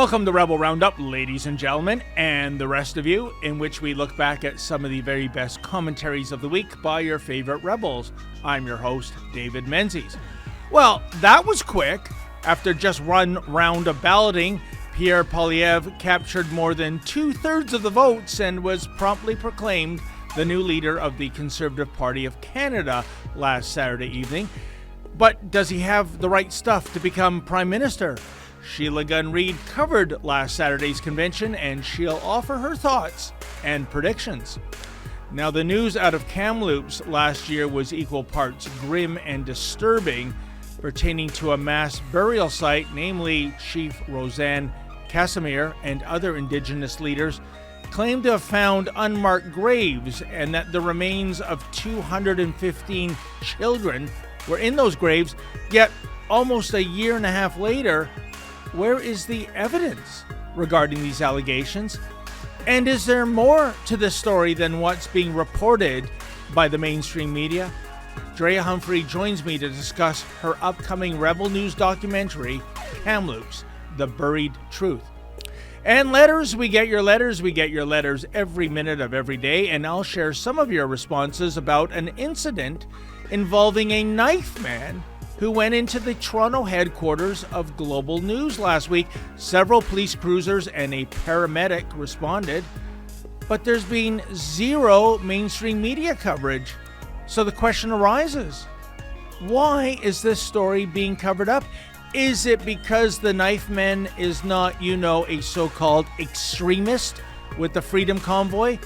Welcome to Rebel Roundup, ladies and gentlemen, and the rest of you, in which we look back at some of the very best commentaries of the week by your favorite rebels. I'm your host, David Menzies. Well, that was quick. After just one round of balloting, Pierre Poilievre captured more than 2/3 of the votes and was promptly proclaimed the new leader of the Conservative Party of Canada last Saturday evening. But does he have the right stuff to become Prime Minister? Sheila Gunn Reid covered last Saturday's convention, and she'll offer her thoughts and predictions. Now, the news out of Kamloops last year was equal parts grim and disturbing, pertaining to a mass burial site, namely Chief Roseanne Casimir and other Indigenous leaders claimed to have found unmarked graves, and that the remains of 215 children were in those graves. Yet, almost a year and a half later, where is the evidence regarding these allegations? And is there more to this story than what's being reported by the mainstream media? Drea Humphrey joins me to discuss her upcoming Rebel News documentary, Kamloops, The Buried Truth. And letters, we get your letters every minute of every day, and I'll share some of your responses about an incident involving a knife man who went into the Toronto headquarters of Global News last week. Several police cruisers and a paramedic responded, but there's been zero mainstream media coverage. So the question arises, why is this story being covered up? Is it because the knife man is not, a so-called extremist with the Freedom Convoy,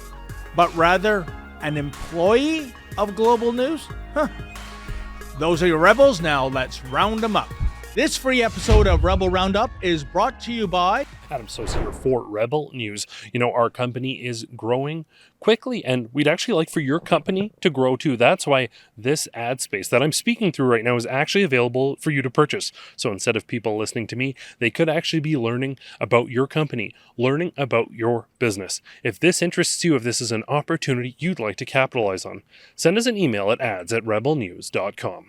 but rather an employee of Global News? Those are your rebels. Now let's round them up. This free episode of Rebel Roundup is brought to you by Adam Sosa here for Rebel News. Our company is growing quickly, and we'd actually like for your company to grow too. That's why this ad space that I'm speaking through right now is actually available for you to purchase. So instead of people listening to me, they could actually be learning about your company, learning about your business. If this interests you, if this is an opportunity you'd like to capitalize on, send us an email at ads@rebelnews.com.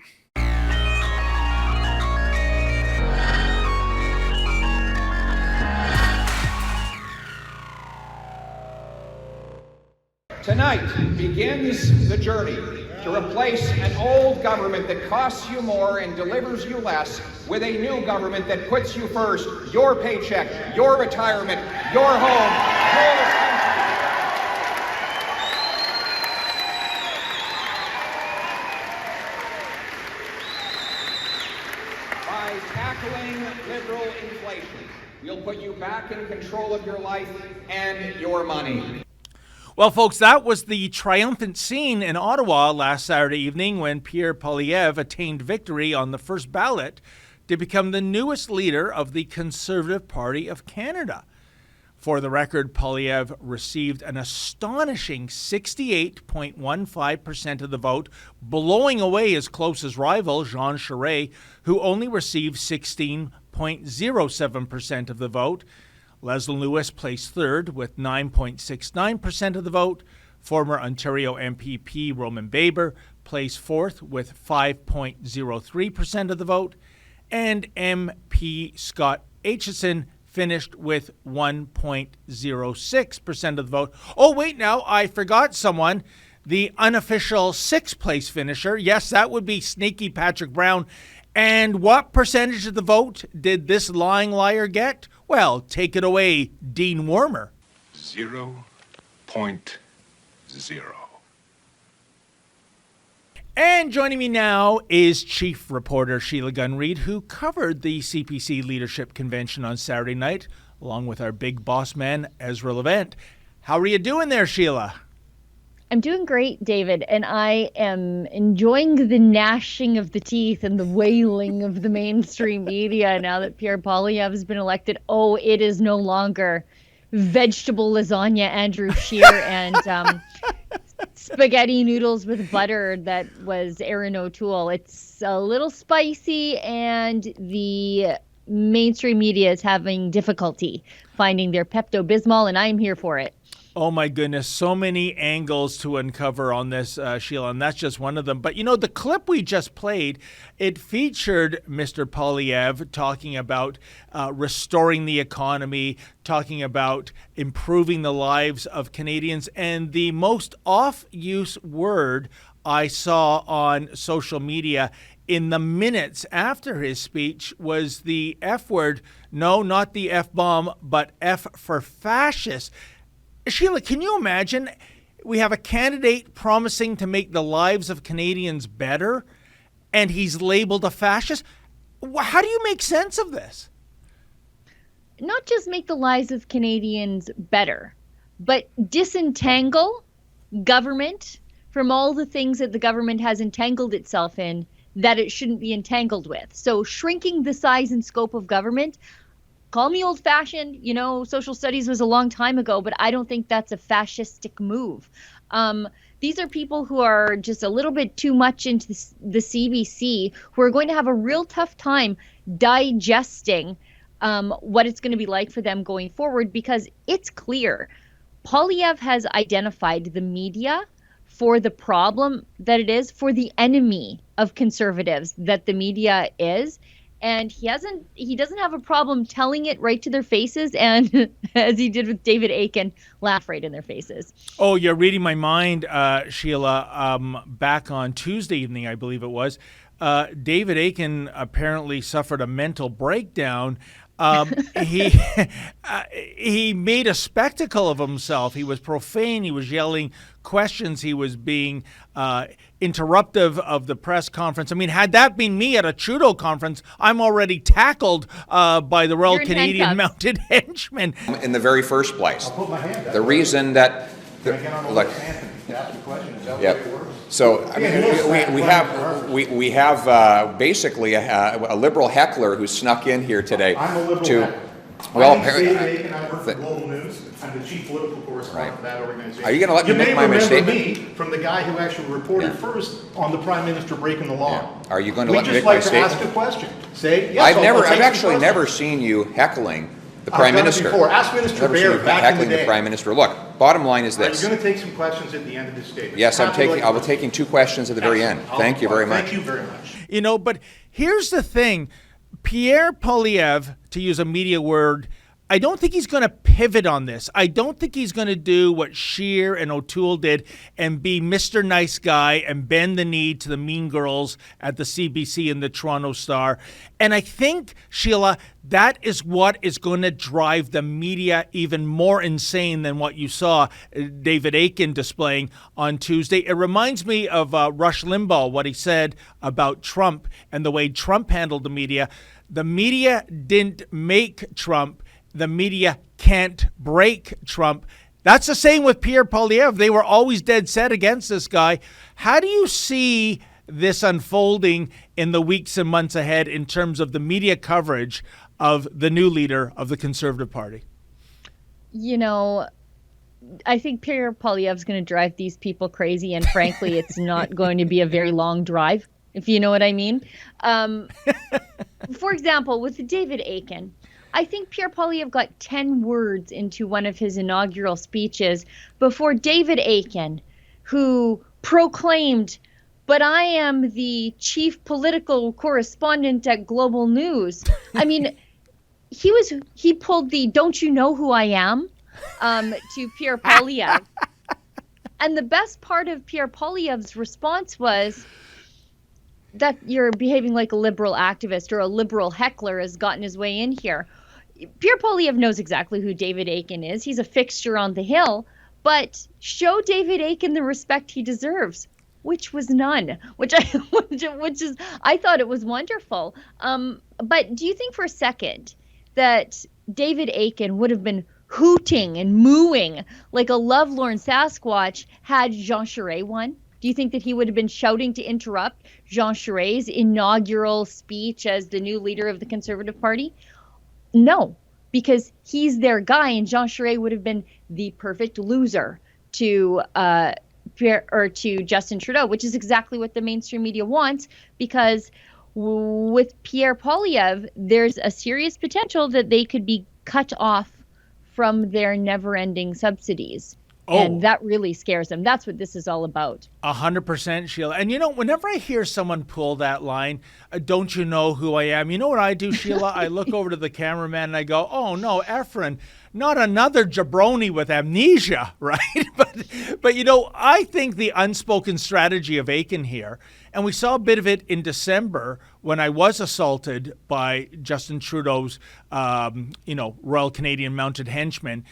Tonight begins the journey to replace an old government that costs you more and delivers you less with a new government that puts you first, your paycheck, your retirement, your home, your country. By tackling liberal inflation, we'll put you back in control of your life and your money. Well, folks, that was the triumphant scene in Ottawa last Saturday evening when Pierre Poilievre attained victory on the first ballot to become the newest leader of the Conservative Party of Canada. For the record, Poilievre received an astonishing 68.15% of the vote, blowing away his closest rival, Jean Charest, who only received 16.07% of the vote. Leslie Lewis placed third with 9.69% of the vote. Former Ontario MPP Roman Baber placed fourth with 5.03% of the vote. And MP Scott Aitchison finished with 1.06% of the vote. Oh, wait, now I forgot someone. The unofficial sixth place finisher. Yes, that would be sneaky Patrick Brown. And what percentage of the vote did this lying liar get? Well, take it away, Dean Wormer. 0.0. And joining me now is Chief Reporter Sheila Gunn Reid, who covered the CPC Leadership Convention on Saturday night, along with our big boss man, Ezra Levant. How are you doing there, Sheila? I'm doing great, David, and I am enjoying the gnashing of the teeth and the wailing of the mainstream media now that Pierre Poilievre has been elected. Oh, it is no longer vegetable lasagna Andrew Scheer and spaghetti noodles with butter that was Erin O'Toole. It's a little spicy, and the mainstream media is having difficulty finding their Pepto-Bismol, and I'm here for it. Oh my goodness, so many angles to uncover on this, Sheila, and that's just one of them. But the clip we just played, it featured Mr. Poilievre talking about restoring the economy, talking about improving the lives of Canadians, and the most off-use word I saw on social media in the minutes after his speech was the F word. No, not the F-bomb, but F for fascist. Sheila, can you imagine? We have a candidate promising to make the lives of Canadians better, and he's labeled a fascist. How do you make sense of this? Not just make the lives of Canadians better, but disentangle government from all the things that the government has entangled itself in that it shouldn't be entangled with. So shrinking the size and scope of government. Call me old-fashioned, social studies was a long time ago, but I don't think that's a fascistic move. These are people who are just a little bit too much into the CBC, who are going to have a real tough time digesting what it's going to be like for them going forward, because it's clear. Poilievre has identified the media for the problem that it is, for the enemy of conservatives that the media is. And he doesn't have a problem telling it right to their faces, and as he did with David Akin, laugh right in their faces. Oh, you're reading my mind, Sheila. Back on Tuesday evening, I believe it was, David Akin apparently suffered a mental breakdown. He made a spectacle of himself. He was profane. He was yelling questions. He was being interruptive of the press conference. I mean, had that been me at a Trudeau conference, I'm already tackled by the Royal Canadian Mounted Henchmen. In the very first place, I'll put my hand up. the reason that look. So I mean, we have basically a liberal heckler who snuck in here today. I'm a liberal heckler. Well, my name's David Akin. I work for Global News. I'm the chief political correspondent for that organization. Are you going to let me make my mistake? You may remember me from the guy who actually reported first on the Prime Minister breaking the law. Yeah. Are you going to let me make my We just like to ask a question. Say yes. I've actually never seen you heckling the Prime Minister. Before. Ask Minister Baer back in the day. The Prime Minister. Look, bottom line is this. Are you going to take some questions at the end of this statement? Yes, I'll be taking 2 questions at the very end. Thank you very much. Thank you very much. But here's the thing. Pierre Poilievre, to use a media word, I don't think he's going to pivot on this. I don't think he's going to do what Scheer and O'Toole did and be Mr. Nice Guy and bend the knee to the mean girls at the CBC and the Toronto Star. And I think, Sheila, that is what is going to drive the media even more insane than what you saw David Akin displaying on Tuesday. It reminds me of Rush Limbaugh, what he said about Trump and the way Trump handled the media. The media didn't make Trump. The media can't break Trump. That's the same with Pierre Poilievre. They were always dead set against this guy. How do you see this unfolding in the weeks and months ahead in terms of the media coverage of the new leader of the Conservative Party? I think Pierre Poilievre is going to drive these people crazy, and frankly, it's not going to be a very long drive, if you know what I mean. For example, with David Akin, I think Pierre Poilievre got 10 words into one of his inaugural speeches before David Akin, who proclaimed, "But I am the chief political correspondent at Global News." I mean, he pulled the "Don't you know who I am?" To Pierre Poilievre. And the best part of Pierre Poilievre's response was that you're behaving like a liberal activist, or a liberal heckler has gotten his way in here. Pierre Poilievre knows exactly who David Akin is. He's a fixture on the Hill, but show David Akin the respect he deserves, which was none, which I thought it was wonderful. But do you think for a second that David Akin would have been hooting and mooing like a lovelorn Sasquatch had Jean Charest won? Do you think that he would have been shouting to interrupt Jean Charest's inaugural speech as the new leader of the Conservative Party? No, because he's their guy, and Jean Charest would have been the perfect loser to Justin Trudeau, which is exactly what the mainstream media wants, because with Pierre Poilievre, there's a serious potential that they could be cut off from their never-ending subsidies. And that really scares him. That's what this is all about. 100%, Sheila. And whenever I hear someone pull that line, don't you know who I am? You know what I do, Sheila? I look over to the cameraman and I go, oh no, Efren, not another jabroni with amnesia, right? But I think the unspoken strategy of Akin here, and we saw a bit of it in December when I was assaulted by Justin Trudeau's, Royal Canadian Mounted Henchman,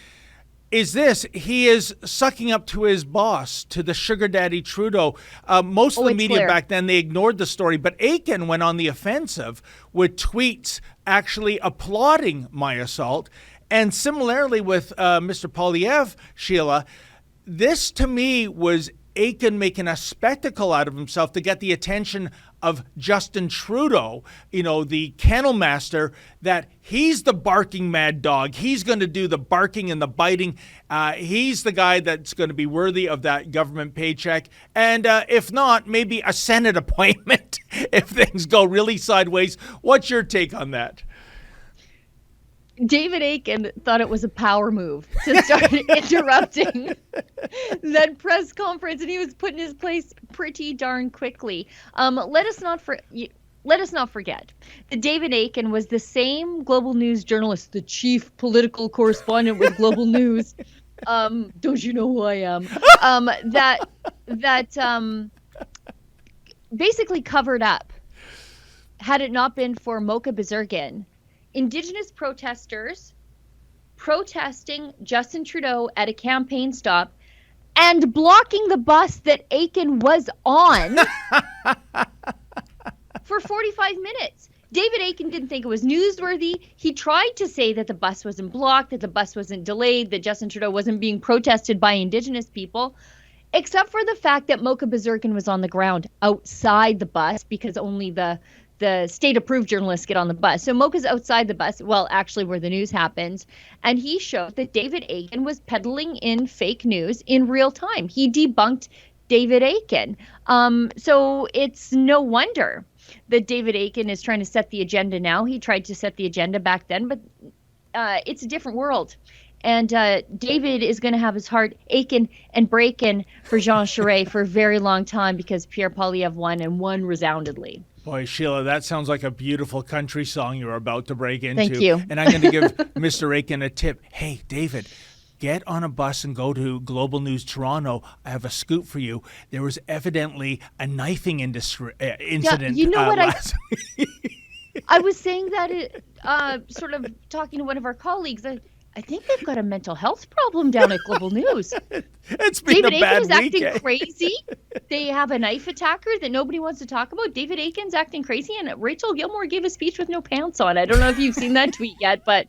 is this: he is sucking up to his boss, to the sugar daddy Trudeau. Most of the media back then, they ignored the story, but Akin went on the offensive with tweets actually applauding my assault. And similarly with Mr. Poilievre, Sheila, this to me was Akin making a spectacle out of himself to get the attention of Justin Trudeau, the kennel master, that he's the barking mad dog. He's going to do the barking and the biting. He's the guy that's going to be worthy of that government paycheck. And if not, maybe a Senate appointment if things go really sideways. What's your take on that? David Akin thought it was a power move to start interrupting that press conference, and he was put in his place pretty darn quickly. Let us not forget that David Akin was the same Global News journalist, the chief political correspondent with Global News. Don't you know who I am? That basically covered up, had it not been for Mocha Bezirgan, Indigenous protesters protesting Justin Trudeau at a campaign stop and blocking the bus that Akin was on for 45 minutes. David Akin didn't think it was newsworthy. He tried to say that the bus wasn't blocked, that the bus wasn't delayed, that Justin Trudeau wasn't being protested by Indigenous people, except for the fact that Mocha Bezirgan was on the ground outside the bus, because only the state-approved journalists get on the bus. So Mocha's outside the bus, well, actually where the news happens, and he showed that David Akin was peddling in fake news in real time. He debunked David Akin. So it's no wonder that David Akin is trying to set the agenda now. He tried to set the agenda back then, but it's a different world. And David is going to have his heart aching and breaking for Jean Charest for a very long time, because Pierre Poilievre won, and won resoundingly. Boy, Sheila, that sounds like a beautiful country song you're about to break into. Thank you. And I'm going to give Mr. Akin a tip. Hey, David, get on a bus and go to Global News Toronto. I have a scoop for you. There was evidently a knifing incident. Yeah, you know what last week. I was saying that sort of talking to one of our colleagues. I think they've got a mental health problem down at Global News. It's been David a bad Akin is week. acting crazy. They have a knife attacker that nobody wants to talk about. David Akin's acting crazy, and Rachel Gilmore gave a speech with no pants on. I don't know if you've seen that tweet yet, but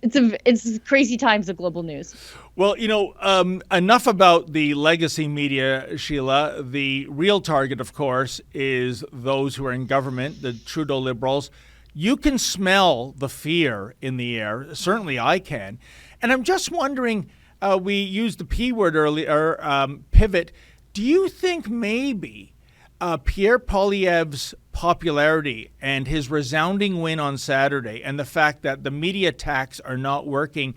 it's crazy times at Global News. Well, enough about the legacy media, Sheila. The real target, of course, is those who are in government, the Trudeau Liberals. You can smell the fear in the air. Certainly I can. And I'm just wondering, we used the P word earlier, pivot. Do you think maybe Pierre Poilievre's popularity and his resounding win on Saturday, and the fact that the media attacks are not working,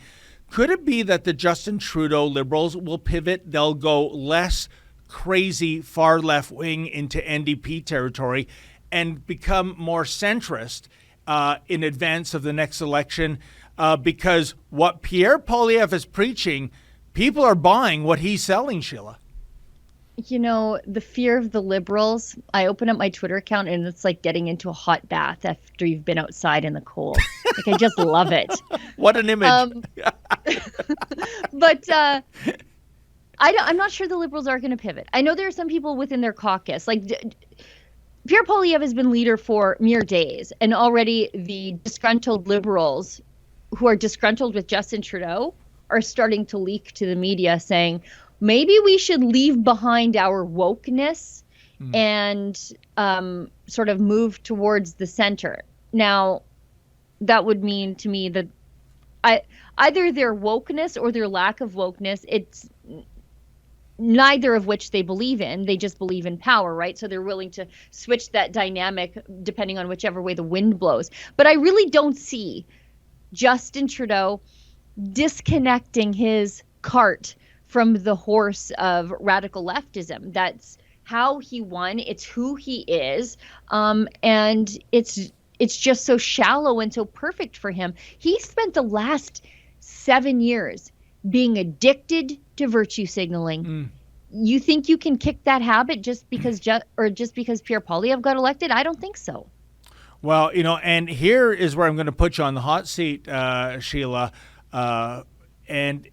could it be that the Justin Trudeau Liberals will pivot? They'll go less crazy far left wing into NDP territory and become more centrist in advance of the next election, because what Pierre Poilievre is preaching, people are buying what he's selling, Sheila. The fear of the Liberals, I open up my Twitter account and it's like getting into a hot bath after you've been outside in the cold. I just love it. What an image. But I'm not sure the Liberals are going to pivot. I know there are some people within their caucus, like Pierre Poilievre has been leader for mere days, and already the disgruntled Liberals who are disgruntled with Justin Trudeau are starting to leak to the media saying, maybe we should leave behind our wokeness and sort of move towards the center. Now, that would mean to me that either their wokeness or their lack of wokeness, it's neither of which they believe in. They just believe in power, right? So they're willing to switch that dynamic depending on whichever way the wind blows. But I really don't see Justin Trudeau disconnecting his cart from the horse of radical leftism. That's how he won. It's who he is. And it's just so shallow and so perfect for him. He spent the last 7 years being addicted to virtue signaling. You think you can kick that habit just because Pierre Poilievre got elected? I don't think so. Well, and here is where I'm going to put you on the hot seat, Sheila, and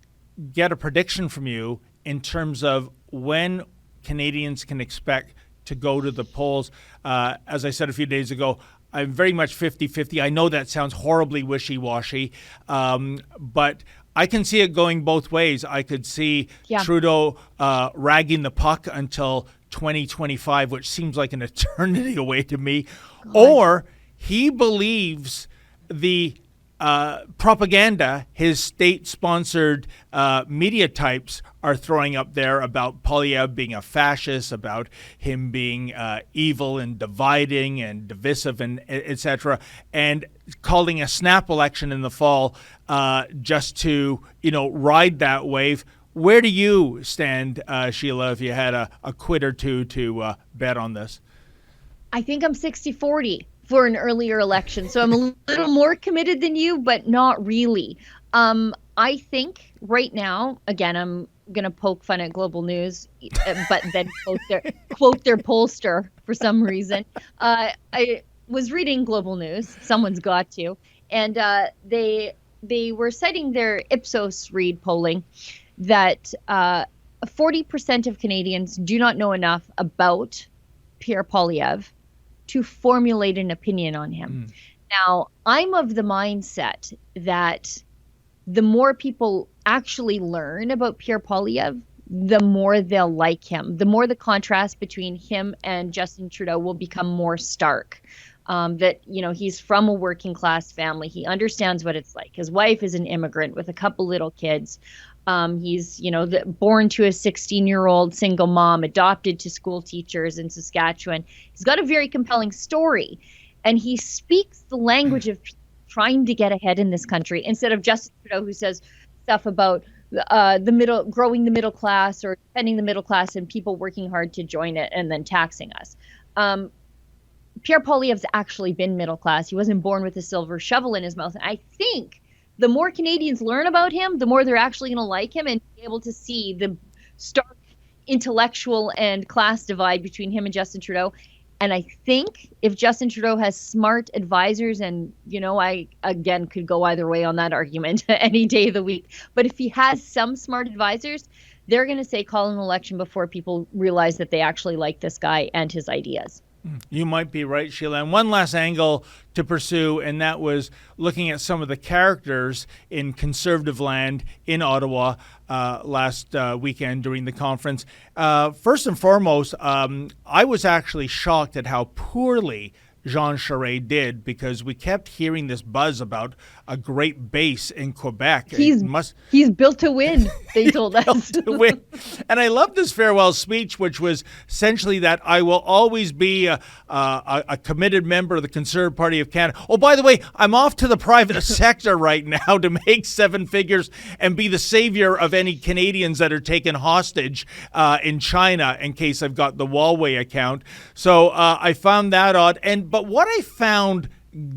get a prediction from you in terms of when Canadians can expect to go to the polls. As I said a few days ago, I'm very much 50-50. I know that sounds horribly wishy-washy, but I can see it going both ways. I could see Trudeau ragging the puck until 2025, which seems like an eternity away to me. God. Or he believes the propaganda his state-sponsored media types are throwing up there about Poilievre being a fascist, about him being evil and dividing and divisive, and etc., and calling a snap election in the fall just to ride that wave. Where do you stand, Sheila, if you had a quid or two to bet on this? I think I'm 60-40 for an earlier election. So I'm a little more committed than you, but not really. I think right now, again, I'm going to poke fun at Global News, but then quote their pollster for some reason. I was reading Global News. Someone's got to. And they were citing their Ipsos Reid polling that 40% of Canadians do not know enough about Pierre Poilievre to formulate an opinion on him. Now, I'm of the mindset that the more people actually learn about Pierre Poilievre, the more they'll like him. The more the contrast between him and Justin Trudeau will become more stark. That, he's from a working class family. He understands what it's like. His wife is an immigrant with a couple little kids. He's, born to a 16-year-old single mom, adopted to school teachers in Saskatchewan. He's got a very compelling story, and he speaks the language of trying to get ahead in this country instead of Justin Trudeau, who says stuff about growing the middle class or defending the middle class and people working hard to join it and then taxing us. Pierre Poilievre's actually been middle class. He wasn't born with a silver shovel in his mouth. And I think the more Canadians learn about him, the more they're actually going to like him and be able to see the stark intellectual and class divide between him and Justin Trudeau. And I think if Justin Trudeau has smart advisors, and, I, again, could go either way on that argument any day of the week. But if he has some smart advisors, they're going to say call an election before people realize that they actually like this guy and his ideas. You might be right, Sheila. And one last angle to pursue, and that was looking at some of the characters in conservative land in Ottawa last weekend during the conference. First and foremost, I was actually shocked at how poorly Jean Charest did, because we kept hearing this buzz about a great base in Quebec. He's built to win, they told us. To win. And I love this farewell speech, which was essentially that I will always be a committed member of the Conservative Party of Canada. Oh, by the way, I'm off to the private sector right now to make 7 figures and be the savior of any Canadians that are taken hostage in China, in case I've got the Huawei account. So I found that odd. But what I found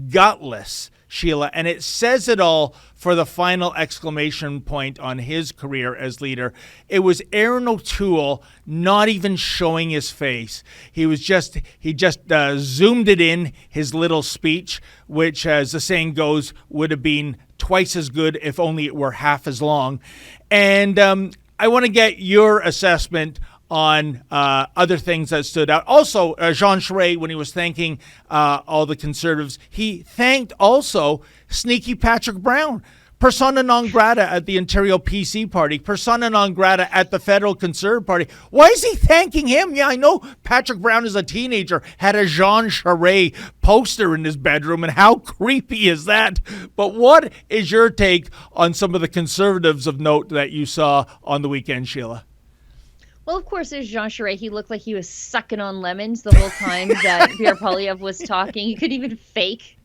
gutless, Sheila, and it says it all for the final exclamation point on his career as leader, it was Aaron O'Toole not even showing his face. He just zoomed it in, his little speech, which, as the saying goes, would have been twice as good if only it were half as long. And I want to get your assessment on other things that stood out. Also, Jean Charest, when he was thanking all the Conservatives, he thanked also sneaky Patrick Brown, persona non grata at the Ontario PC Party, persona non grata at the Federal Conservative Party. Why is he thanking him? Yeah, I know Patrick Brown as a teenager had a Jean Charest poster in his bedroom, and how creepy is that? But what is your take on some of the Conservatives of note that you saw on the weekend, Sheila? Well, of course, there's Jean Charest. He looked like he was sucking on lemons the whole time that Pierre Poilievre was talking. He could even fake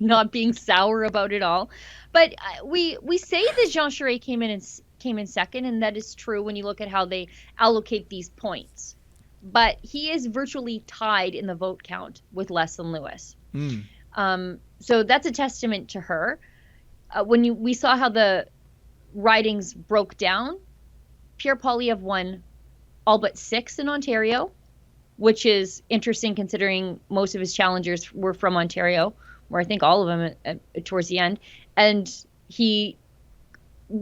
not being sour about it all. But we say that Jean Charest came came in second, and that is true when you look at how they allocate these points. But he is virtually tied in the vote count with Leslyn Lewis. So that's a testament to her. We saw how the ridings broke down, Pierre Poilievre won all but 6 in Ontario, which is interesting considering most of his challengers were from Ontario, where I think all of them towards the end. And he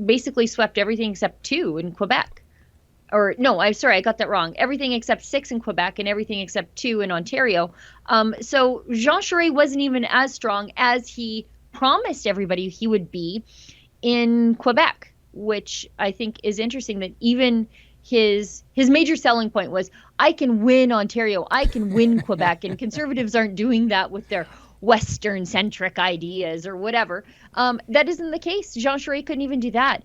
basically swept everything except 2 in Quebec. Or no, I'm sorry, I got that wrong. Everything except 6 in Quebec and everything except 2 in Ontario. So Jean Charest wasn't even as strong as he promised everybody he would be in Quebec, which I think is interesting that even his major selling point was, I can win Ontario, I can win Quebec, and Conservatives aren't doing that with their Western-centric ideas or whatever. That isn't the case. Jean Charest couldn't even do that.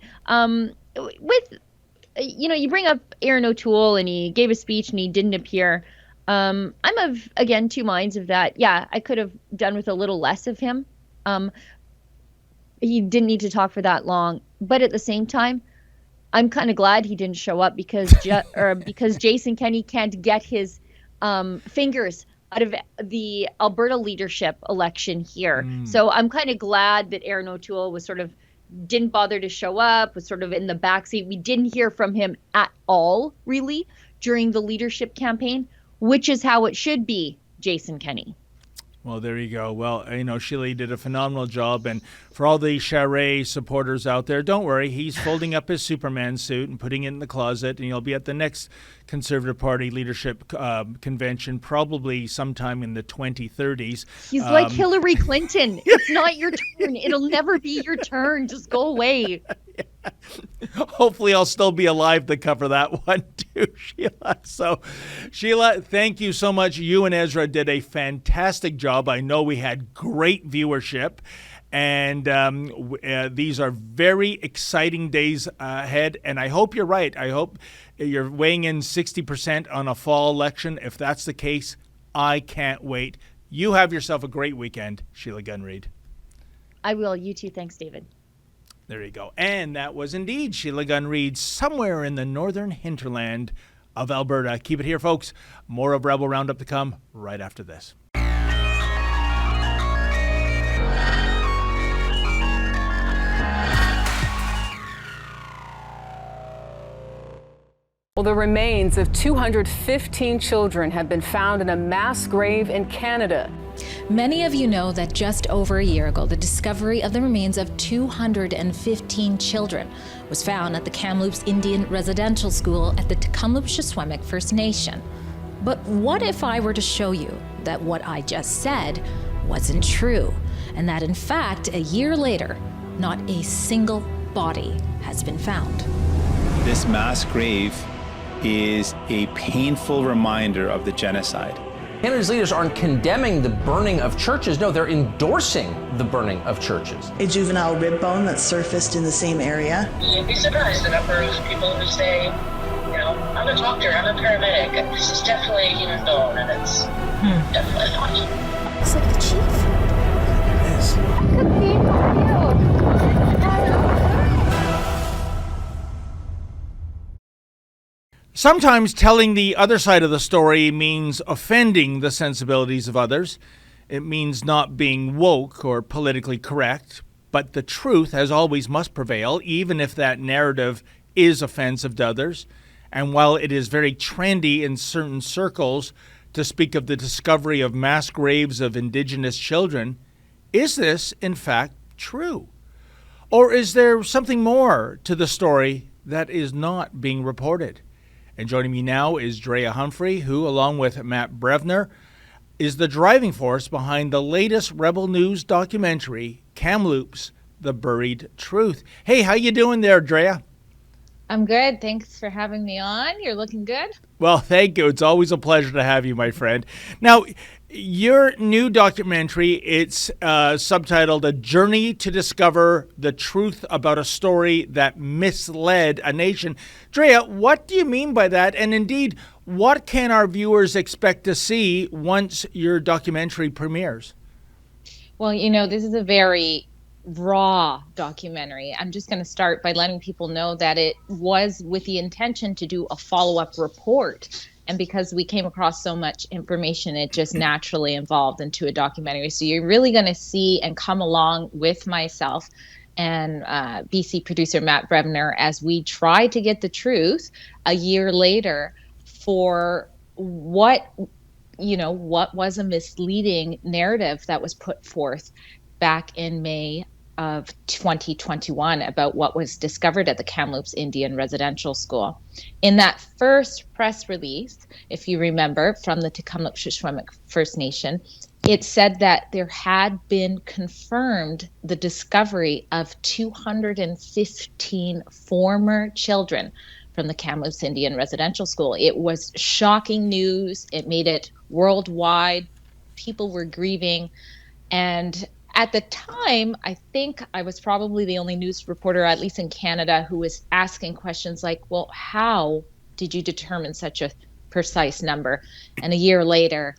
You bring up Aaron O'Toole, and he gave a speech and he didn't appear. I'm of, again, 2 minds of that. Yeah, I could have done with a little less of him. He didn't need to talk for that long. But at the same time, I'm kind of glad he didn't show up because Jason Kenney can't get his fingers out of the Alberta leadership election here. So I'm kind of glad that Aaron O'Toole was didn't bother to show up, was sort of in the backseat. We didn't hear from him at all, really, during the leadership campaign, which is how it should be, Jason Kenney. Well, there you go. Well, Sheila did a phenomenal job. And for all the Charest supporters out there, don't worry. He's folding up his Superman suit and putting it in the closet, and he'll be at the next Conservative Party leadership convention, probably sometime in the 2030s. He's like Hillary Clinton. It's not your turn. It'll never be your turn. Just go away. Hopefully I'll still be alive to cover that one too, Sheila. So, Sheila, thank you so much. You and Ezra did a fantastic job. I know we had great viewership, and these are very exciting days ahead, and I hope you're right. I hope you're weighing in 60% on a fall election. If that's the case, I can't wait. You have yourself a great weekend, Sheila Gunn Reid. I will. You too. Thanks, David. There you go. And that was indeed Sheila Gunn Reid, somewhere in the northern hinterland of Alberta. Keep it here, folks. More of Rebel Roundup to come right after this. Well, the remains of 215 children have been found in a mass grave in Canada. Many of you know that just over a year ago, the discovery of the remains of 215 children was found at the Kamloops Indian Residential School at the Kamloops First Nation. But what if I were to show you that what I just said wasn't true, and that in fact, a year later, not a single body has been found? This mass grave is a painful reminder of the genocide. Canada's leaders aren't condemning the burning of churches. No, they're endorsing the burning of churches. A juvenile rib bone that surfaced in the same area. You'd be surprised the number of people who say, I'm a doctor, I'm a paramedic. This is definitely a human bone, and it's definitely not. Looks like the chief. It is. Could be you. Sometimes telling the other side of the story means offending the sensibilities of others. It means not being woke or politically correct, but the truth, as always, must prevail, even if that narrative is offensive to others. And while it is very trendy in certain circles to speak of the discovery of mass graves of Indigenous children, is this, in fact, true? Or is there something more to the story that is not being reported? And joining me now is Drea Humphrey, who, along with Matt Brevner, is the driving force behind the latest Rebel News documentary, Kamloops, The Buried Truth. Hey, how you doing there, Drea? I'm good. Thanks for having me on. You're looking good. Well, thank you. It's always a pleasure to have you, my friend. Now, your new documentary, it's subtitled A Journey to Discover the Truth About a Story That Misled a Nation. Drea, what do you mean by that? And indeed, what can our viewers expect to see once your documentary premieres? Well, this is a very raw documentary. I'm just going to start by letting people know that it was with the intention to do a follow-up report. And because we came across so much information, it just naturally evolved into a documentary. So you're really going to see and come along with myself and BC producer Matt Brevner as we try to get the truth a year later for what was a misleading narrative that was put forth back in May of 2021 about what was discovered at the Kamloops Indian Residential School. In that first press release, if you remember, from the Kamloops Shuswamic First Nation, it said that there had been confirmed the discovery of 215 former children from the Kamloops Indian Residential School. It was shocking news. It made it worldwide. People were grieving. And at the time, I think I was probably the only news reporter, at least in Canada, who was asking questions like, well, how did you determine such a precise number? And a year later,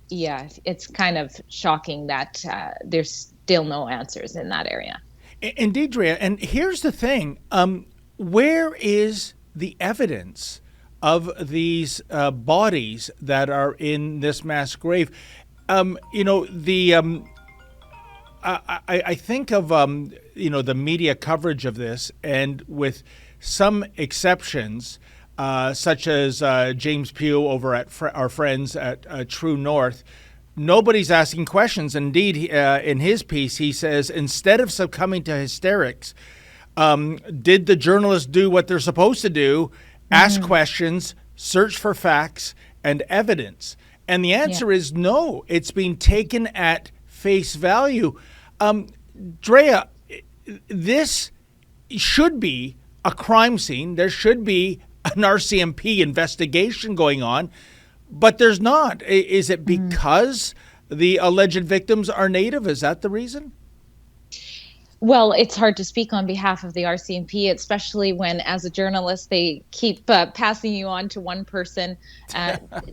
yeah, it's kind of shocking that there's still no answers in that area. Indeed, Drea. And here's the thing. Where is the evidence of these bodies that are in this mass grave? I think of the media coverage of this, and with some exceptions, such as James Pugh over at our friends at True North, nobody's asking questions. Indeed, in his piece, he says, instead of succumbing to hysterics, did the journalists do what they're supposed to do? Ask questions, search for facts and evidence. And the answer is no. It's being taken at face value. Drea, this should be a crime scene. There should be an RCMP investigation going on, but there's not. Is it because the alleged victims are Native? Is that the reason? Well, it's hard to speak on behalf of the RCMP, especially when, as a journalist, they keep passing you on to one person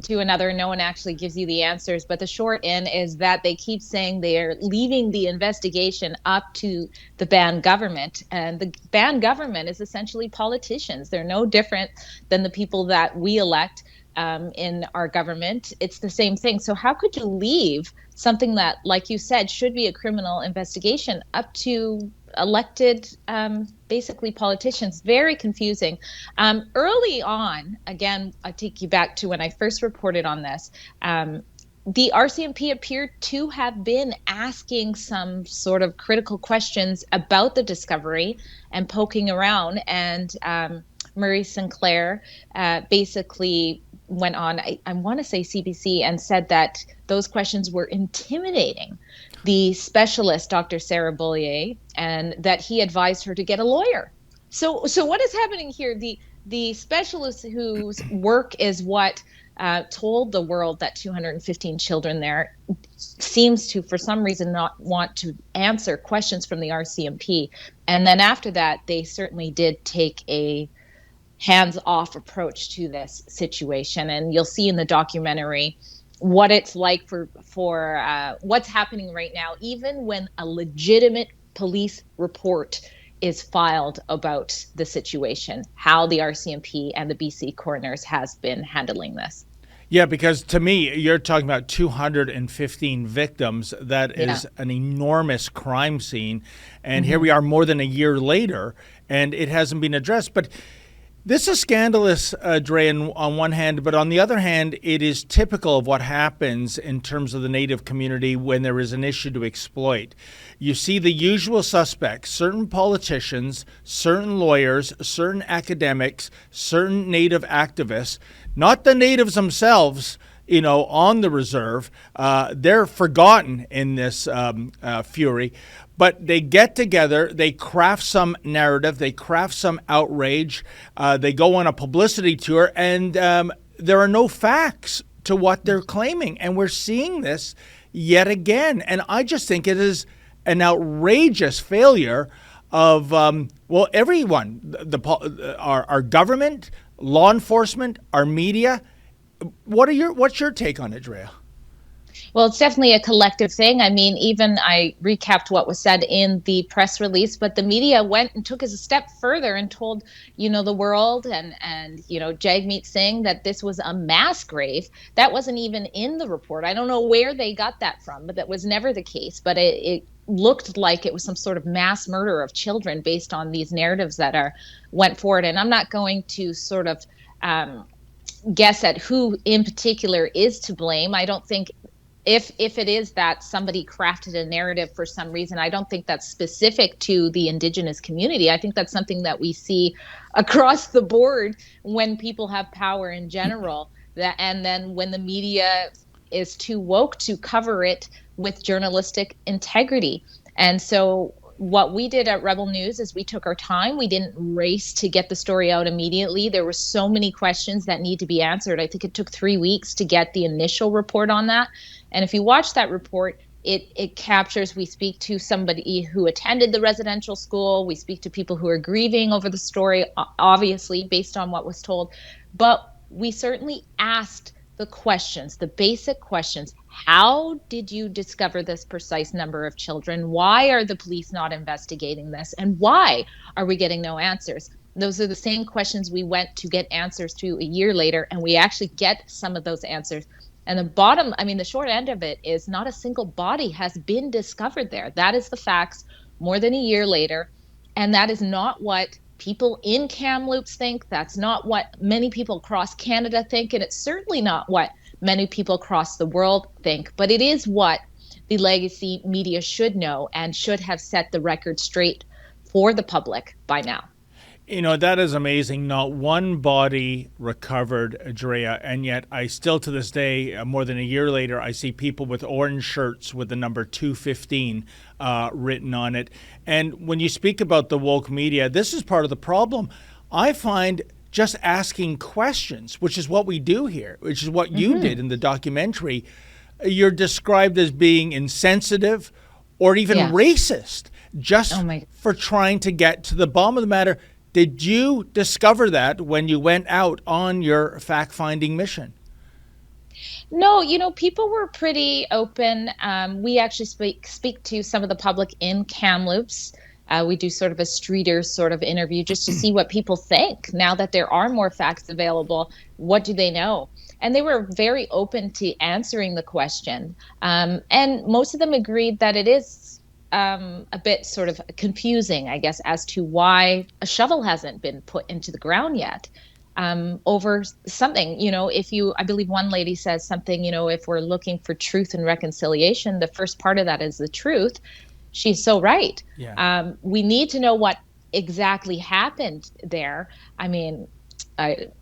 to another. No one actually gives you the answers. But the short end is that they keep saying they are leaving the investigation up to the band government. And the band government is essentially politicians. They're no different than the people that we elect in our government. It's the same thing. So how could you leave something that, like you said, should be a criminal investigation up to elected, basically politicians? Very confusing. Early on, again, I take you back to when I first reported on this, the RCMP appeared to have been asking some sort of critical questions about the discovery and poking around. And Murray Sinclair basically went on, I want to say CBC, and said that those questions were intimidating the specialist, Dr. Sarah Beaulier, and that he advised her to get a lawyer. So what is happening here? The specialist whose work is what told the world that 215 children there seems to, for some reason, not want to answer questions from the RCMP. And then after that, they certainly did take a hands-off approach to this situation. And you'll see in the documentary what it's like for what's happening right now, even when a legitimate police report is filed about the situation, how the RCMP and the BC coroners has been handling this. Yeah, because to me, you're talking about 215 victims. That is an enormous crime scene. And here we are more than a year later, and it hasn't been addressed. But this is scandalous, Dre, on one hand, but on the other hand, it is typical of what happens in terms of the Native community when there is an issue to exploit. You see the usual suspects, certain politicians, certain lawyers, certain academics, certain Native activists, not the Natives themselves, on the reserve. They're forgotten in this fury. But they get together, they craft some narrative, they craft some outrage, they go on a publicity tour, and there are no facts to what they're claiming. And we're seeing this yet again. And I just think it is an outrageous failure of, everyone, our government, law enforcement, our media. What's your take on it, Drea? Well, it's definitely a collective thing. I mean, even I recapped what was said in the press release, but the media went and took us a step further and told, the world and Jagmeet Singh that this was a mass grave. That wasn't even in the report. I don't know where they got that from, but that was never the case. But it looked like it was some sort of mass murder of children based on these narratives that went forward. And I'm not going to sort of guess at who in particular is to blame. I don't think if it is that somebody crafted a narrative for some reason, I don't think that's specific to the Indigenous community. I think that's something that we see across the board when people have power in general. And then when the media is too woke to cover it with journalistic integrity. And so what we did at Rebel News is we took our time. We didn't race to get the story out immediately. There were so many questions that need to be answered. I think it took 3 weeks to get the initial report on that. And if you watch that report, it captures, we speak to somebody who attended the residential school. We speak to people who are grieving over the story, obviously, based on what was told. But we certainly asked the questions, the basic questions. How did you discover this precise number of children? Why are the police not investigating this? And why are we getting no answers? Those are the same questions we went to get answers to a year later, and we actually get some of those answers. And the short end of it is not a single body has been discovered there. That is the facts more than a year later. And that is not what people in Kamloops think. That's not what many people across Canada think. And it's certainly not what many people across the world think. But it is what the legacy media should know and should have set the record straight for the public by now. That is amazing. Not one body recovered, Drea, and yet I still to this day, more than a year later, I see people with orange shirts with the number 215 written on it. And when you speak about the woke media, this is part of the problem. I find just asking questions, which is what we do here, which is what you did in the documentary, you're described as being insensitive or even racist just for trying to get to the bottom of the matter. Did you discover that when you went out on your fact-finding mission? No, people were pretty open. We actually speak to some of the public in Kamloops. We do sort of a streeter sort of interview just to see what people think. Now that there are more facts available, what do they know? And they were very open to answering the question. And most of them agreed that it is a bit sort of confusing, I guess, as to why a shovel hasn't been put into the ground yet over something. I believe one lady says something, if we're looking for truth and reconciliation, the first part of that is the truth. She's so right. Yeah. We need to know what exactly happened there. I mean,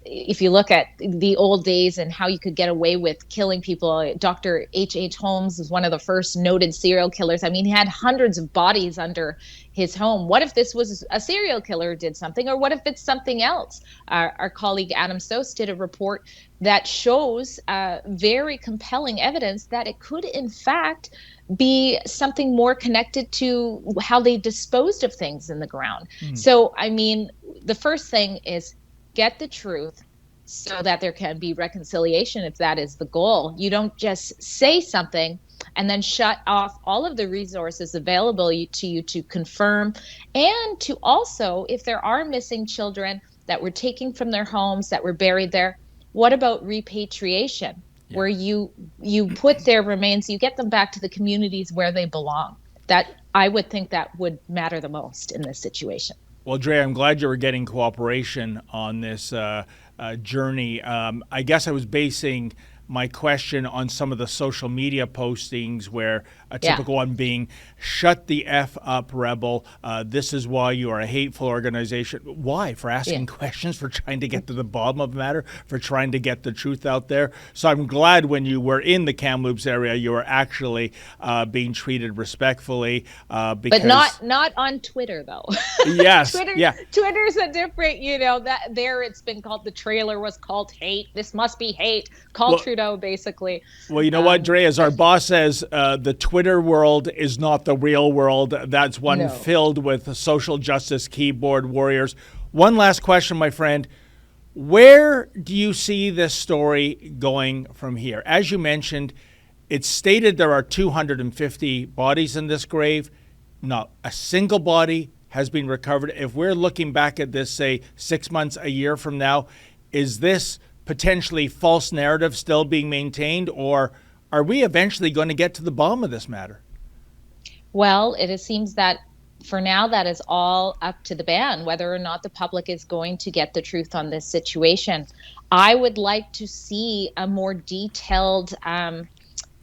if you look at the old days and how you could get away with killing people, Dr. H.H. Holmes was one of the first noted serial killers. I mean, he had hundreds of bodies under his home. What if this was a serial killer who did something, or what if it's something else? Our colleague Adam Sos did a report that shows very compelling evidence that it could, in fact, be something more connected to how they disposed of things in the ground. So, I mean, the first thing is get the truth so that there can be reconciliation if that is the goal. You don't just say something and then shut off all of the resources available to you to confirm, and to also, if there are missing children that were taken from their homes, that were buried there, what about repatriation? Yeah. Where you put their remains, you get them back to the communities where they belong. That, I would think, that would matter the most in this situation. Well, Drea, I'm glad you were getting cooperation on this journey. I guess I was basing my question on some of the social media postings where a typical one being, shut the F up, Rebel. This is why you are a hateful organization. Why? For asking questions, for trying to get to the bottom of the matter, for trying to get the truth out there. So I'm glad when you were in the Kamloops area, you were actually being treated respectfully. But not on Twitter, though. Yes. Twitter's a different, that there it's been called, the trailer was called hate. This must be hate. Call Trudeau, basically. Well, you know what, Drea, as our boss says, the Twitter world is not the real world. That's one filled with social justice keyboard warriors. One last question, my friend. Where do you see this story going from here? As you mentioned, It's stated there are 250 bodies in this grave. Not a single body has been recovered. If we're looking back at this, say, 6 months, a year from now, is this potentially false narrative still being maintained, or are we eventually going to get to the bottom of this matter? Well, it seems that for now, that is all up to the band, whether or not the public is going to get the truth on this situation. I would like to see a more detailed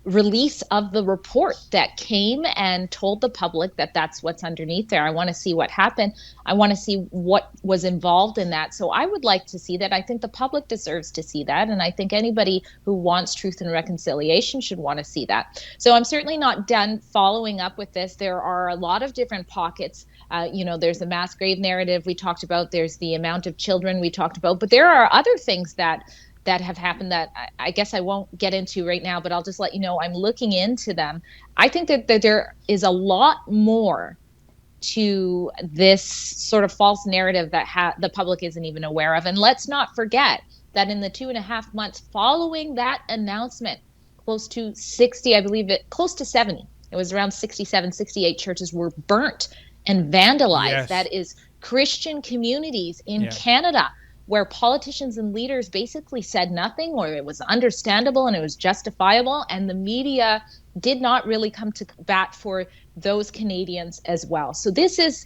release of the report that came and told the public that that's what's underneath there. I want to see what happened. I want to see what was involved in that. So I would like to see that. I think the public deserves to see that. And I think anybody who wants truth and reconciliation should want to see that. So I'm certainly not done following up with this. There are a lot of different pockets. There's the mass grave narrative we talked about. There's the amount of children we talked about. But there are other things that have happened that I guess I won't get into right now, but I'll just let you know I'm looking into them. I think that there is a lot more to this sort of false narrative that the public isn't even aware of. And let's not forget that in the 2.5 months following that announcement, close to 60, I believe close to 70, it was around 67, 68 churches were burnt and vandalized. Yes. That is Christian communities in Canada, where politicians and leaders basically said nothing, or it was understandable and it was justifiable, and the media did not really come to bat for those Canadians as well. So this is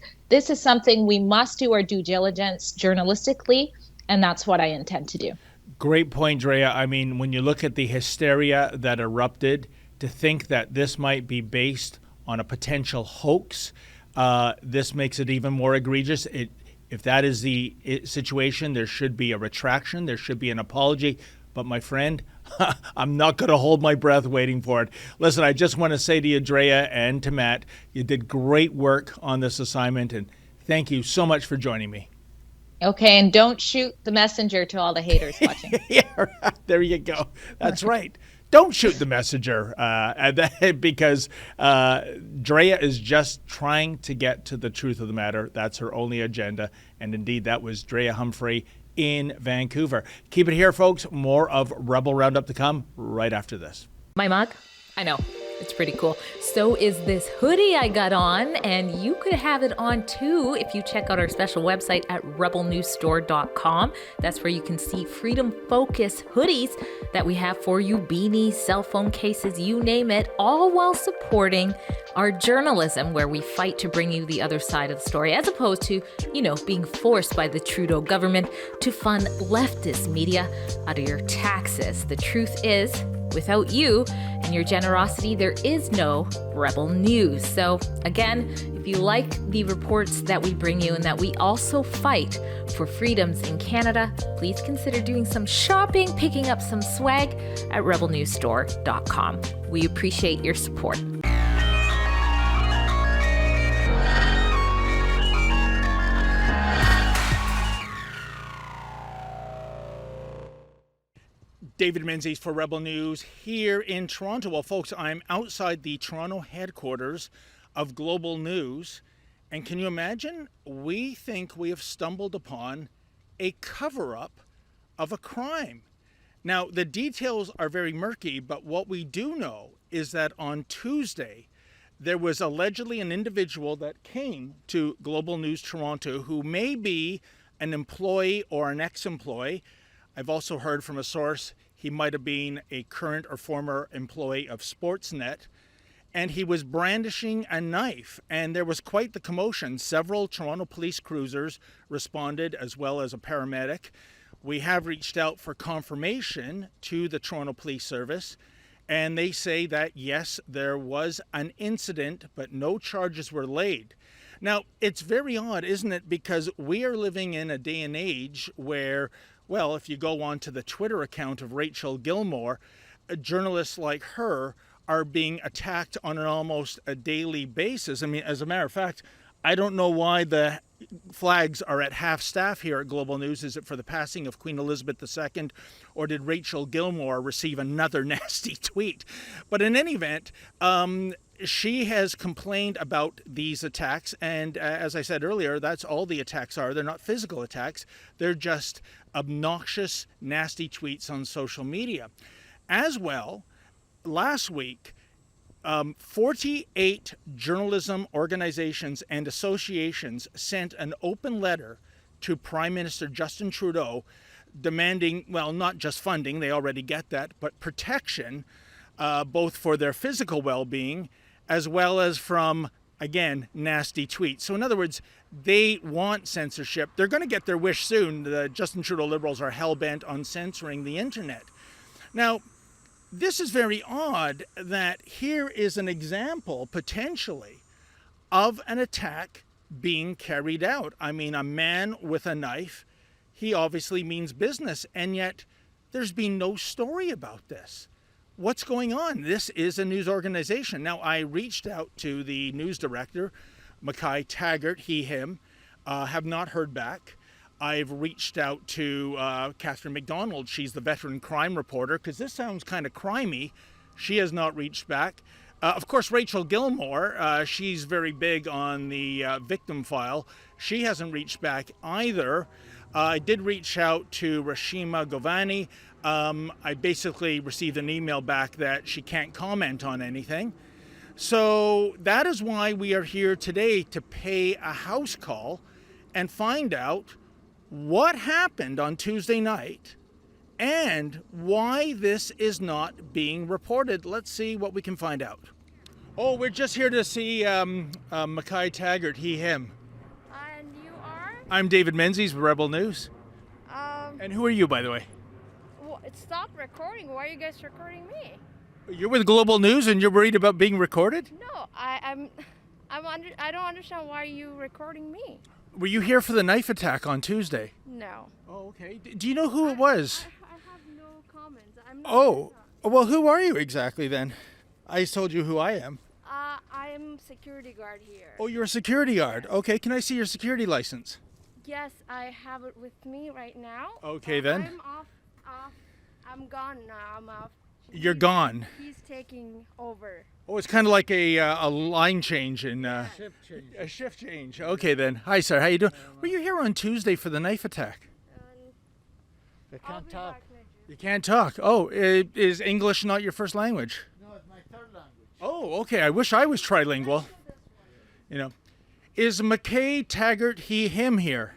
something we must do our due diligence journalistically, and that's what I intend to do. Great point, Drea. I mean, when you look at the hysteria that erupted, to think that this might be based on a potential hoax, this makes it even more egregious. If that is the situation, there should be a retraction. There should be an apology. But my friend, I'm not going to hold my breath waiting for it. Listen, I just want to say to you, Drea, and to Matt, you did great work on this assignment, and thank you so much for joining me. Okay, and don't shoot the messenger to all the haters watching. Yeah, there you go. That's right. Don't shoot the messenger because Drea is just trying to get to the truth of the matter. That's her only agenda. And indeed, that was Drea Humphrey in Vancouver. Keep it here, folks. More of Rebel Roundup to come right after this. My mug? I know. It's pretty cool. So is this hoodie I got on, and you could have it on too if you check out our special website at rebelnewsstore.com. That's where you can see Freedom Focus hoodies that we have for you, beanies, cell phone cases, you name it, all while supporting our journalism, where we fight to bring you the other side of the story, as opposed to, being forced by the Trudeau government to fund leftist media out of your taxes. The truth is, without you and your generosity, there is no Rebel News. So again, if you like the reports that we bring you and that we also fight for freedoms in Canada, please consider doing some shopping, picking up some swag at rebelnewsstore.com. We appreciate your support. David Menzies for Rebel News here in Toronto. Well, folks, I'm outside the Toronto headquarters of Global News. And can you imagine? We think we have stumbled upon a cover-up of a crime. Now, the details are very murky, but what we do know is that on Tuesday, there was allegedly an individual that came to Global News Toronto who may be an employee or an ex-employee. I've also heard from a source he might have been a current or former employee of Sportsnet, and he was brandishing a knife, and there was quite the commotion. Several Toronto police cruisers responded, as well as a paramedic. We have reached out for confirmation to the Toronto Police Service, and they say that, yes, there was an incident, but no charges were laid. Now, it's very odd, isn't it? Because we are living in a day and age where, well, if you go on to the Twitter account of Rachel Gilmore, journalists like her are being attacked on an almost a daily basis. I mean, as a matter of fact, I don't know why the flags are at half staff here at Global News. Is it for the passing of Queen Elizabeth II, or did Rachel Gilmore receive another nasty tweet? But in any event, she has complained about these attacks, and as I said earlier, that's all the attacks are. They're not physical attacks. They're just obnoxious, nasty tweets on social media. As well, last week, 48 journalism organizations and associations sent an open letter to Prime Minister Justin Trudeau demanding, well, not just funding, they already get that, but protection, both for their physical well-being as well as from, again, nasty tweets. So in other words, they want censorship. They're going to get their wish soon. The Justin Trudeau Liberals are hell-bent on censoring the internet. Now, this is very odd that here is an example, potentially, of an attack being carried out. I mean, a man with a knife, he obviously means business, and yet there's been no story about this. What's going on? This is a news organization. Now, I reached out to the news director, Mackay Taggart, he, him, have not heard back. I've reached out to Catherine McDonald. She's the veteran crime reporter, because this sounds kind of crimey. She has not reached back. Of course, Rachel Gilmore, she's very big on the victim file. She hasn't reached back either. I did reach out to Rashima Govani. I basically received an email back that she can't comment on anything. So that is why we are here today, to pay a house call and find out what happened on Tuesday night and why this is not being reported. Let's see what we can find out. Oh, we're just here to see Mackay Taggart, he, him. And you are? I'm David Menzies with Rebel News. And who are you, by the way? Well, stop recording. Why are you guys recording me? You're with Global News and you're worried about being recorded? No, I don't understand why you recording me. Were you here for the knife attack on Tuesday? No. Oh, okay. Do you know who it was? I have no comments. I'm not well, who are you exactly then? I just told you who I am. I'm security guard here. Oh, you're a security guard. Okay, can I see your security license? Yes, I have it with me right now. Okay, then. I'm off. I'm gone now. I'm off. You're gone. He's taking over. Oh, it's kind of like a line change in Shift change. A shift change. Okay, then. Hi, sir. How you doing? Were you here on Tuesday for the knife attack? I can't talk. You can't talk. Oh, is English not your first language? No, it's my third language. Oh, okay. I wish I was trilingual. You know, is Mackay Taggart, he, him here?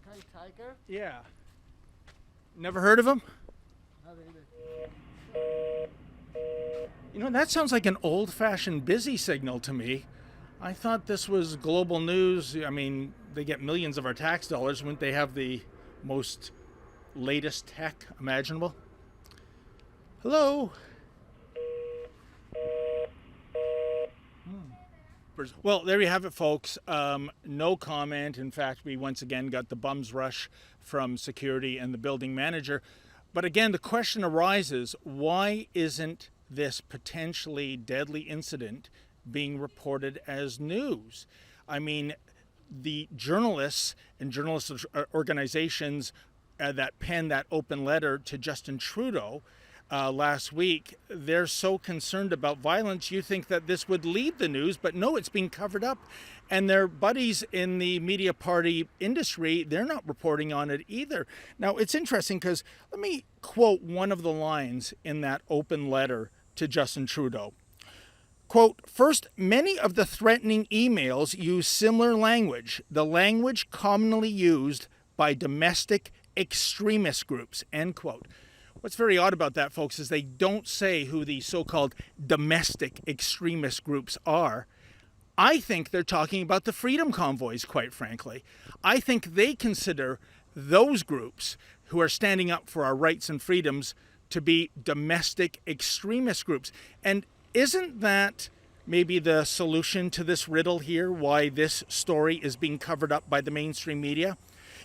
Mackay Tiger? Yeah. Never heard of him? Not either. You know, that sounds like an old-fashioned busy signal to me. I thought this was Global News. I mean, they get millions of our tax dollars. Wouldn't they have the most latest tech imaginable? Hello? Well, there you have it, folks. No comment. In fact, we once again got the bum's rush from security and the building manager. But again, the question arises, why isn't this potentially deadly incident being reported as news? I mean, the journalists and journalist organizations that penned that open letter to Justin Trudeau last week, they're so concerned about violence, you think that this would lead the news, but no, it's being covered up. And their buddies in the media party industry, they're not reporting on it either. Now, it's interesting because let me quote one of the lines in that open letter to Justin Trudeau. Quote, "First, many of the threatening emails use similar language, the language commonly used by domestic extremist groups," end quote. What's very odd about that, folks, is they don't say who the so-called domestic extremist groups are. I think they're talking about the Freedom Convoys, quite frankly. I think they consider those groups who are standing up for our rights and freedoms to be domestic extremist groups. And isn't that maybe the solution to this riddle here, why this story is being covered up by the mainstream media?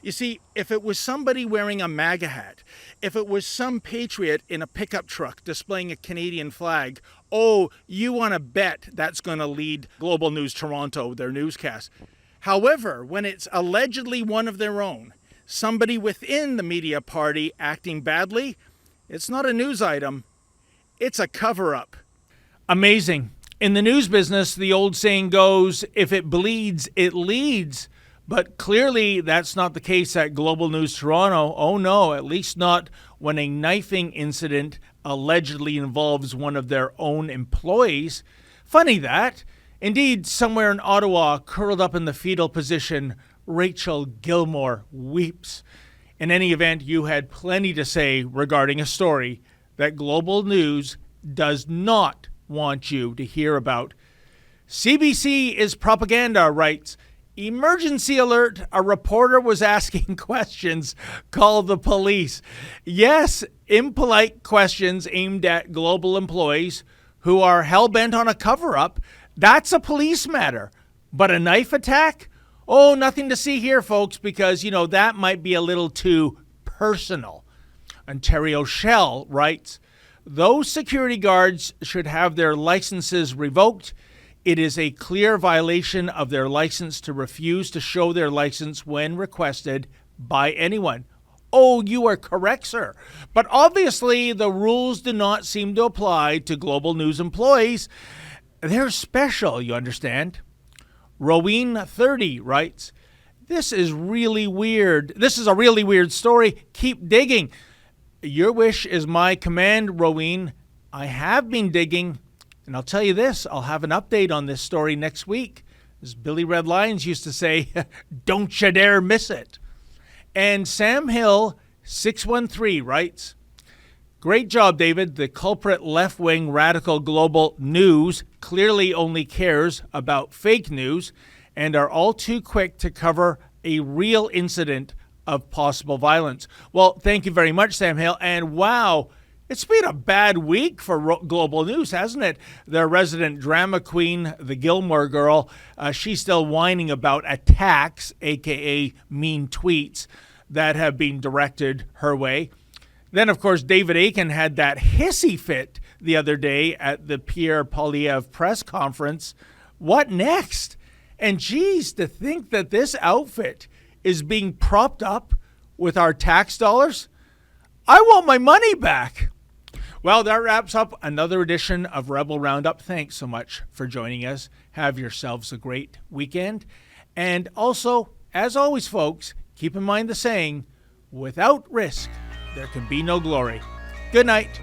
You see, if it was somebody wearing a MAGA hat, if it was some patriot in a pickup truck displaying a Canadian flag, oh, you want to bet that's going to lead Global News Toronto, their newscast. However, when it's allegedly one of their own, somebody within the media party acting badly, it's not a news item, it's a cover-up. Amazing. In the news business, the old saying goes, if it bleeds, it leads. But clearly that's not the case at Global News Toronto. Oh no, at least not when a knifing incident allegedly involves one of their own employees. Funny that. Indeed, somewhere in Ottawa, curled up in the fetal position, Rachel Gilmore weeps. In any event, you had plenty to say regarding a story that Global News does not want you to hear about. CBC is propaganda writes, emergency alert, a reporter was asking questions, call the police. Yes, impolite questions aimed at global employees who are hell-bent on a cover-up. That's a police matter. But a knife attack? Oh, nothing to see here, folks, because, that might be a little too personal. Ontario Shell writes, those security guards should have their licenses revoked. It is a clear violation of their license to refuse to show their license when requested by anyone. Oh, you are correct, sir. But obviously, the rules do not seem to apply to Global News employees. They're special, you understand. Rowene 30 writes, this is really weird. This is a really weird story. Keep digging. Your wish is my command, Rowene. I have been digging. And I'll tell you this, I'll have an update on this story next week. As Billy Red Lions used to say, don't you dare miss it. And Sam Hill 613 writes, great job, David. The culprit left-wing radical Global News clearly only cares about fake news and are all too quick to cover a real incident of possible violence. Well, thank you very much, Sam Hill. And wow, it's been a bad week for Global News, hasn't it? Their resident drama queen, the Gilmore girl, she's still whining about attacks, a.k.a. mean tweets, that have been directed her way. Then, of course, David Akin had that hissy fit the other day at the Pierre Poilievre press conference. What next? And geez, to think that this outfit is being propped up with our tax dollars. I want my money back. Well, that wraps up another edition of Rebel Roundup. Thanks so much for joining us. Have yourselves a great weekend. And also, as always, folks, keep in mind the saying, without risk, there can be no glory. Good night.